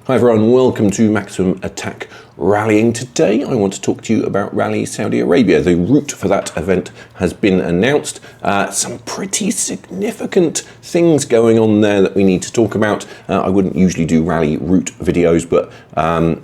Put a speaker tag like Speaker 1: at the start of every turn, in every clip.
Speaker 1: Hi everyone, welcome to Maximum Attack Rallying. Today I want to talk to you about Rally Saudi Arabia. The route for that event has been announced. Some pretty significant things going on there that we need to talk about. I wouldn't usually do rally route videos, but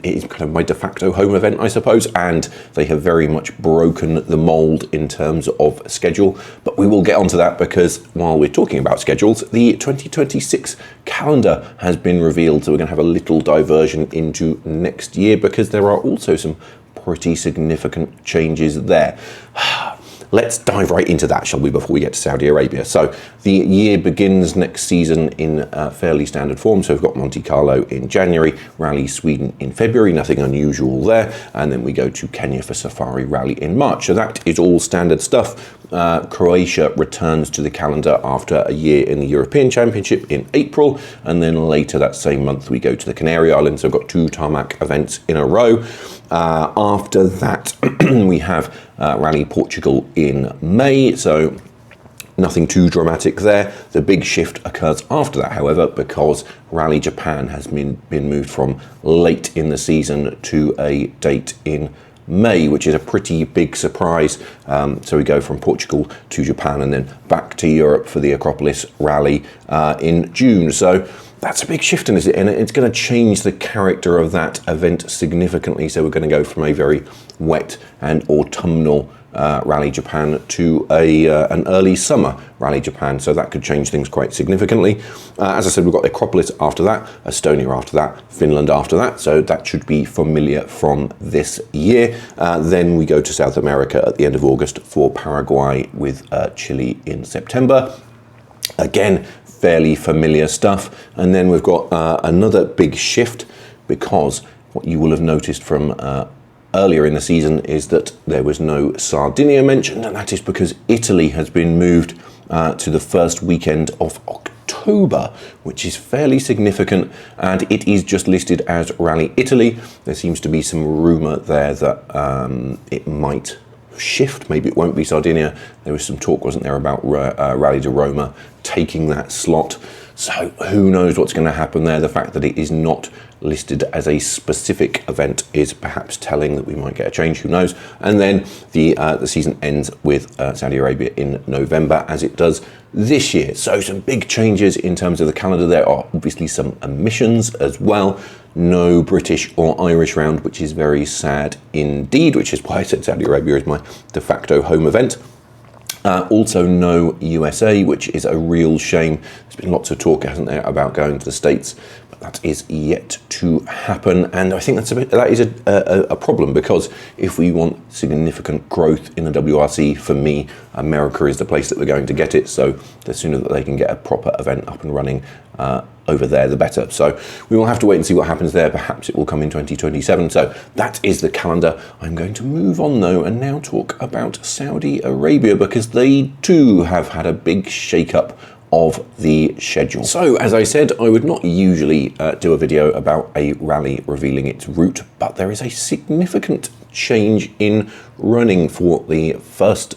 Speaker 1: it is kind of my de facto home event, I suppose, and they have very much broken the mold in terms of schedule. But we will get onto that because while we're talking about schedules, the 2026 calendar has been revealed, so we're going to have a little diversion into next year because there are also some pretty significant changes there. Let's dive right into that, shall we, before we get to Saudi Arabia. So the year begins next season in fairly standard form. So we've got Monte Carlo in January, Rally Sweden in February, nothing unusual there. And then we go to Kenya for Safari Rally in March. So that is all standard stuff. Croatia returns to the calendar after a year in the European Championship in April. And then later that same month, we go to the Canary Islands. So we've got 2 tarmac events in a row. After that, we have Rally Portugal in May, so nothing too dramatic there. The big shift occurs after that, however, because Rally Japan has been moved from late in the season to a date in May, which is a pretty big surprise. So we go from Portugal to Japan and then back to Europe for the Acropolis Rally in June. So that's a big shift, and it's going to change the character of that event significantly. So we're going to go from a very wet and autumnal Rally Japan to an early summer Rally Japan. So that could change things quite significantly. As I said, we've got the Acropolis after that, Estonia after that, Finland after that. So that should be familiar from this year. Then we go to South America at the end of August for Paraguay with Chile in September. Again, fairly familiar stuff. And then we've got another big shift, because what you will have noticed from earlier in the season is that there was no Sardinia mentioned, and that is because Italy has been moved to the first weekend of October, which is fairly significant, and it is just listed as Rally Italy. There seems to be some rumour there that it might shift, maybe it won't be Sardinia. There was some talk, wasn't there, about Rally di Roma taking that slot. So who knows what's going to happen there. The fact that it is not listed as a specific event is perhaps telling that we might get a change, who knows. And then the season ends with Saudi Arabia in November, as it does this year. So some big changes in terms of the calendar. There are obviously some omissions as well. No British or Irish round, which is very sad indeed, which is why I said Saudi Arabia is my de facto home event. Also no USA, which is a real shame. There's been lots of talk, hasn't there, about going to the States, but that is yet to happen. And I think that is a problem, because if we want significant growth in the WRC, for me, America is the place that we're going to get it. So the sooner that they can get a proper event up and running over there, the better. So we will have to wait and see what happens there. Perhaps it will come in 2027. So that is the calendar. I'm going to move on though and now talk about Saudi Arabia, because they too have had a big shake-up of the schedule. So as I said, I would not usually do a video about a rally revealing its route, but there is a significant change in running for the first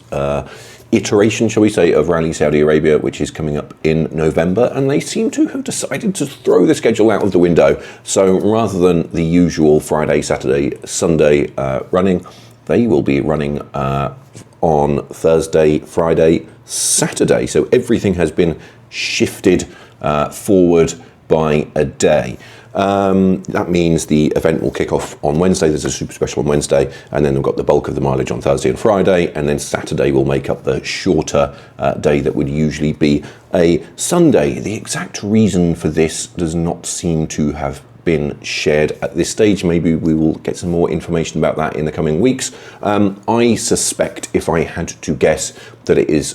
Speaker 1: iteration, shall we say, of Rally Saudi Arabia, which is coming up in November, and they seem to have decided to throw the schedule out of the window. So rather than the usual Friday, Saturday, Sunday running, they will be running on Thursday, Friday, Saturday. So everything has been shifted forward by a day. That means the event will kick off on Wednesday. There's a super special on Wednesday, and then we've got the bulk of the mileage on Thursday and Friday, and then Saturday will make up the shorter day that would usually be a Sunday. The exact reason for this does not seem to have been shared at this stage. Maybe we will get some more information about that in the coming weeks. I suspect, if I had to guess, that it is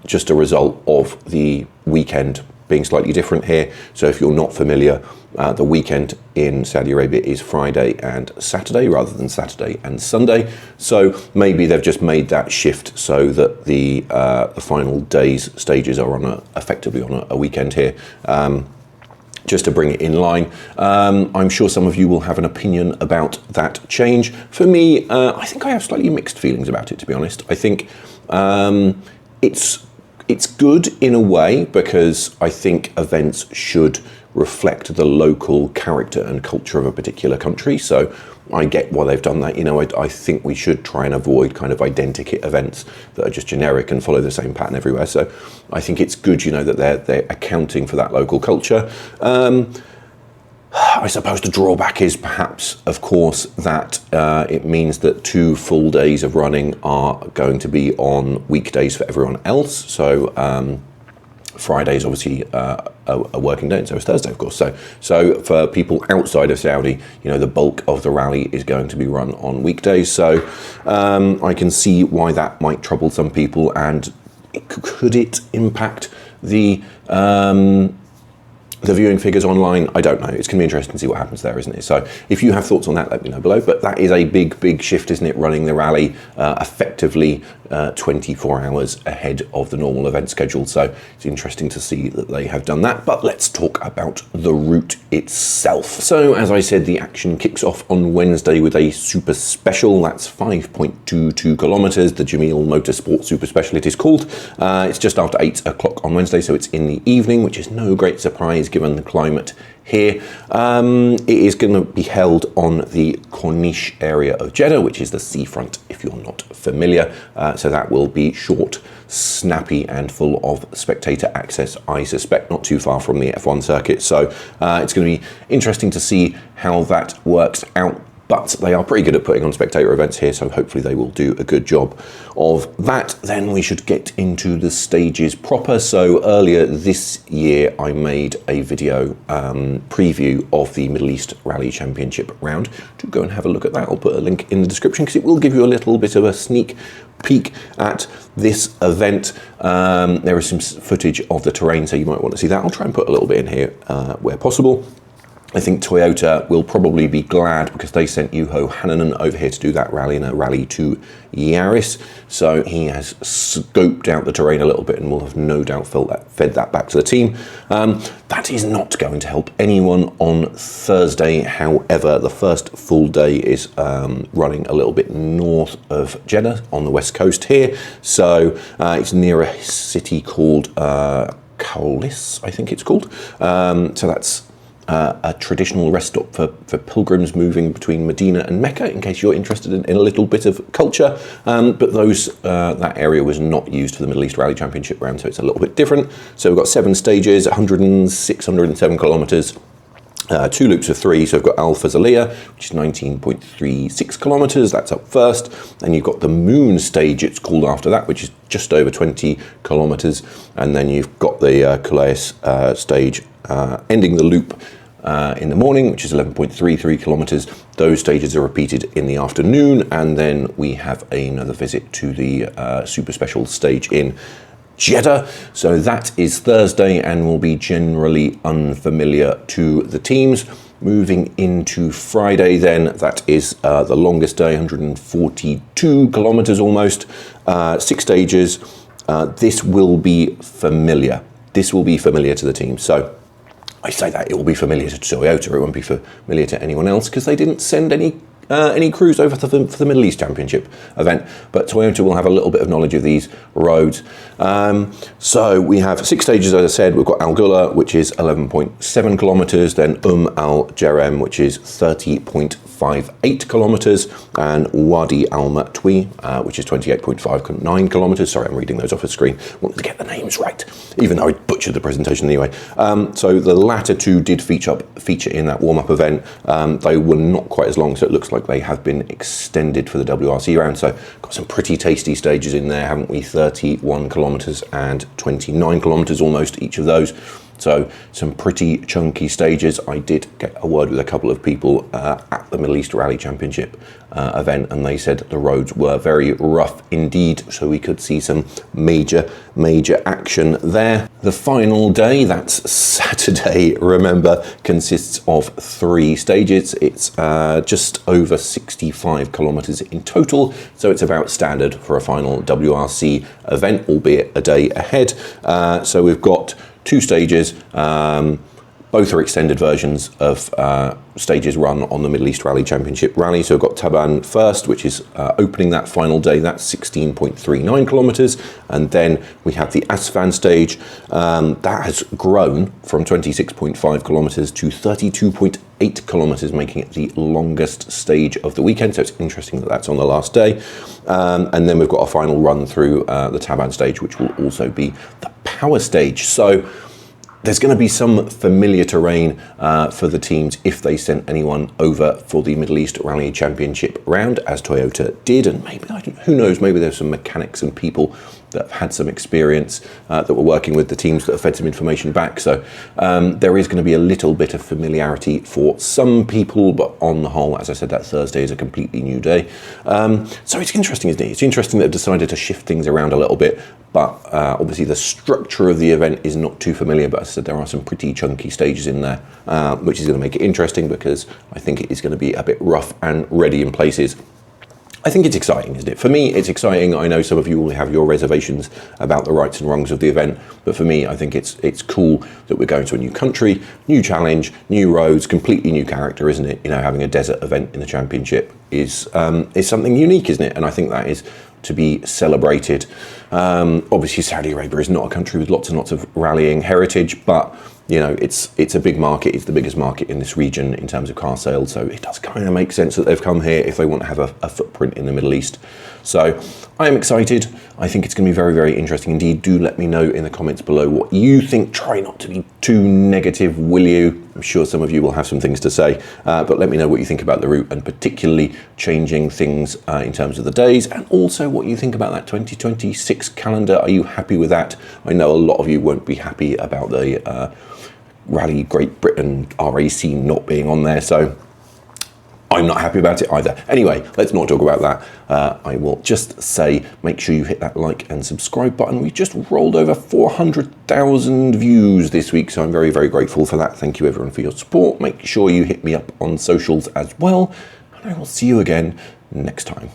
Speaker 1: just a result of the weekend being slightly different here. So if you're not familiar, the weekend in Saudi Arabia is Friday and Saturday rather than Saturday and Sunday. So maybe they've just made that shift so that the final stages are effectively on a weekend here. Just to bring it in line. I'm sure some of you will have an opinion about that change. For me, I think I have slightly mixed feelings about it, to be honest. I think it's good in a way, because I think events should reflect the local character and culture of a particular country. So I get why they've done that. You know, I think we should try and avoid kind of identikit events that are just generic and follow the same pattern everywhere. So I think it's good, you know, that they're accounting for that local culture. I suppose the drawback is perhaps, of course, that it means that 2 full days of running are going to be on weekdays for everyone else. So Friday is obviously a working day, and so is Thursday, of course. So for people outside of Saudi, you know, the bulk of the rally is going to be run on weekdays. So I can see why that might trouble some people, and could it impact the viewing figures online? I don't know. It's going to be interesting to see what happens there, isn't it? So if you have thoughts on that, let me know below. But that is a big shift, isn't it? Running the rally effectively 24 hours ahead of the normal event schedule. So it's interesting to see that they have done that. But let's talk about the route itself. So as I said, the action kicks off on Wednesday with a super special. That's 5.22 kilometers. The Jameel Motorsport Super Special it is called. It's just after 8 o'clock on Wednesday, so it's in the evening, which is no great surprise given the climate here. It is going to be held on the Corniche area of Jeddah, which is the seafront if you're not familiar. So that will be short, snappy and full of spectator access, I suspect, not too far from the F1 circuit. So it's going to be interesting to see how that works out. But they are pretty good at putting on spectator events here, so hopefully they will do a good job of that. Then we should get into the stages proper. So earlier this year, I made a video preview of the Middle East Rally Championship round. Do go and have a look at that. I'll put a link in the description because it will give you a little bit of a sneak peek at this event. There is some footage of the terrain, so you might want to see that. I'll try and put a little bit in here where possible. I think Toyota will probably be glad because they sent Juho Hananen over here to do that rally in a rally to Yaris. So he has scoped out the terrain a little bit and will have no doubt fed that back to the team. That is not going to help anyone on Thursday. However, the first full day is running a little bit north of Jeddah on the west coast here. So it's near a city called Kaulis, I think it's called. So that's a traditional rest stop for pilgrims moving between Medina and Mecca, in case you're interested in a little bit of culture. But that area was not used for the Middle East Rally Championship round, so it's a little bit different. So we've got 7 stages, 106, 107 kilometres. 2 loops of 3, so we've got Al Fazaliyah, which is 19.36 kilometres, that's up first. Then you've got the Moon stage, it's called after that, which is just over 20 kilometres. And then you've got the Kulais stage ending the loop in the morning, which is 11.33 kilometres. Those stages are repeated in the afternoon, and then we have another visit to the super special stage in Jeddah. So that is Thursday and will be generally unfamiliar to the teams. Moving into Friday then, that is the longest day, 142 kilometres almost, 6 stages. This will be familiar. This will be familiar to the team. So I say that it will be familiar to Toyota, it won't be familiar to anyone else because they didn't send any crews over for the Middle East Championship event, but Toyota will have a little bit of knowledge of these roads. So we have 6 stages, as I said. We've got Al Gula, which is 11.7 kilometres, then Al Jarem, which is 30.58 kilometres, and Wadi Al Matwi, which is 28.59 kilometres. Sorry, I'm reading those off the screen. Wanted to get the names right, even though I butchered the presentation anyway. So the latter 2 did feature in that warm-up event. They were not quite as long, so it looks like they have been extended for the WRC round. So got some pretty tasty stages in there, haven't we? 31 kilometres and 29 kilometres almost, each of those. So some pretty chunky stages. I did get a word with a couple of people at the Middle East Rally Championship event, and they said the roads were very rough indeed, so we could see some major action there. The final day, that's Saturday, remember, consists of 3 stages. It's just over 65 kilometres in total, so it's about standard for a final WRC event, albeit a day ahead. So we've got 2 stages, Both are extended versions of stages run on the Middle East Rally Championship Rally. So we've got Taban first, which is opening that final day. That's 16.39 kilometers. And then we have the Asfan stage. That has grown from 26.5 kilometers to 32.8 kilometers, making it the longest stage of the weekend. So it's interesting that that's on the last day. And then we've got a final run through the Taban stage, which will also be the power stage. So there's going to be some familiar terrain for the teams if they sent anyone over for the Middle East Rally Championship round, as Toyota did. And maybe, who knows, maybe there's some mechanics and people that have had some experience that were working with the teams that have fed some information back. So there is going to be a little bit of familiarity for some people, but on the whole, as I said, that Thursday is a completely new day. So it's interesting, isn't it? It's interesting that they've decided to shift things around a little bit. But obviously the structure of the event is not too familiar, but as I said, there are some pretty chunky stages in there, which is going to make it interesting because I think it is going to be a bit rough and ready in places. I think it's exciting, isn't it? For me, it's exciting. I know some of you will have your reservations about the rights and wrongs of the event, but for me, I think it's cool that we're going to a new country, new challenge, new roads, completely new character, isn't it? You know, having a desert event in the championship is something unique, isn't it? And I think that is to be celebrated. Obviously, Saudi Arabia is not a country with lots and lots of rallying heritage, but you know, it's a big market. It's the biggest market in this region in terms of car sales. So it does kind of make sense that they've come here if they want to have a footprint in the Middle East. So I am excited. I think it's going to be very, very interesting indeed. Do let me know in the comments below what you think. Try not to be too negative, will you? I'm sure some of you will have some things to say, but let me know what you think about the route and particularly changing things in terms of the days, and also what you think about that 2026 calendar. Are you happy with that? I know a lot of you won't be happy about the Rally Great Britain RAC not being on there, so I'm not happy about it either. Anyway, let's not talk about that. I will just say, make sure you hit that like and subscribe button. We just rolled over 400,000 views this week, so I'm very, very grateful for that. Thank you everyone for your support. Make sure you hit me up on socials as well, and I will see you again next time.